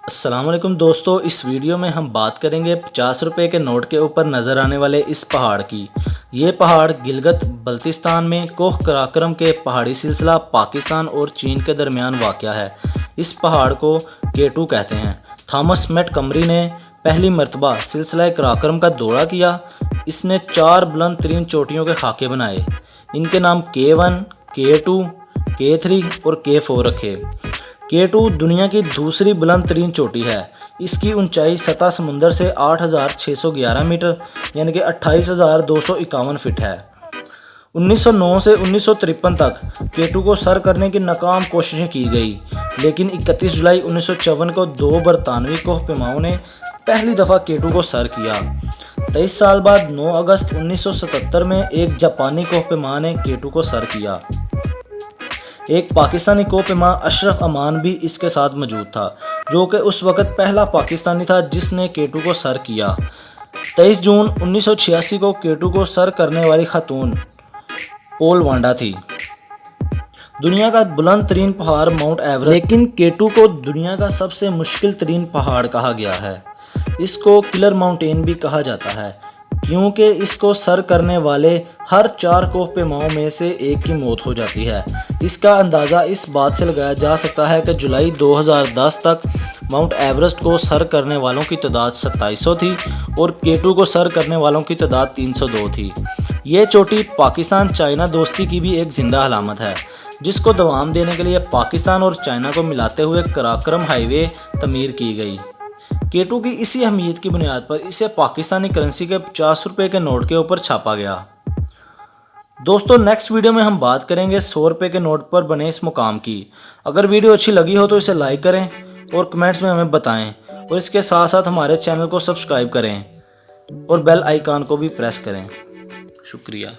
अस्सलाम वालेकुम दोस्तों, इस वीडियो में हम बात करेंगे 50 रुपए के नोट के ऊपर नज़र आने वाले इस पहाड़ की। ये पहाड़ गिलगित बल्तिस्तान में कोह कराकरम के पहाड़ी सिलसिला पाकिस्तान और चीन के दरमियान वाक़या है। इस पहाड़ को K2 कहते हैं। थॉमस मोंटगोमरी ने पहली मरतबा सिलसिला कराकरम का दौरा किया। इसने 4 बुलंद तरीन चोटियों के खाके बनाए। इनके नाम K1, K2, K3 और K4 रखे। K2 दुनिया की दूसरी बुलंद तरीन चोटी है। इसकी ऊंचाई सतह समुंदर से 8,611 मीटर यानी कि 28,251 फीट है। 1909 से 1953 तक K2 को सर करने की नाकाम कोशिशें की गई, लेकिन 31 जुलाई 1954 को 2 बरतानवी कोहपेमाओं ने पहली दफ़ा K2 को सर किया। 23 साल बाद 9 अगस्त 1977 में एक जापानी कोहपेमा ने K2 को सर किया। एक पाकिस्तानी कोहपेमा अशरफ अमान भी इसके साथ मौजूद था, जो कि उस वक़्त पहला पाकिस्तानी था जिसने K2 को सर किया। 23 जून 1986 को K2 को सर करने वाली खातून पॉल वांडा थी। दुनिया का बुलंद तरीन पहाड़ माउंट एवरेस्ट, लेकिन K2 को दुनिया का सबसे मुश्किल तरीन पहाड़ कहा गया है। इसको किलर माउंटेन भी कहा जाता है, क्योंकि इसको सर करने वाले हर 4 कोहपेमाओं में से एक की मौत हो जाती है। इसका अंदाज़ा इस बात से लगाया जा सकता है कि जुलाई 2010 तक माउंट एवरेस्ट को सर करने वालों की तादाद 2700 थी और K2 को सर करने वालों की तादाद 302 थी। ये चोटी पाकिस्तान चाइना दोस्ती की भी एक ज़िंदा अलामत है, जिसको दवाम देने के लिए पाकिस्तान और चाइना को मिलाते हुए कराकरम हाईवे तमीर की गई। K2 की इसी अहमियत की बुनियाद पर इसे पाकिस्तानी करेंसी के 50 रुपए के नोट के ऊपर छापा गया। दोस्तों, नेक्स्ट वीडियो में हम बात करेंगे 100 रुपए के नोट पर बने इस मुकाम की। अगर वीडियो अच्छी लगी हो तो इसे लाइक करें और कमेंट्स में हमें बताएं, और इसके साथ साथ हमारे चैनल को सब्सक्राइब करें और बेल आइकन को भी प्रेस करें। शुक्रिया।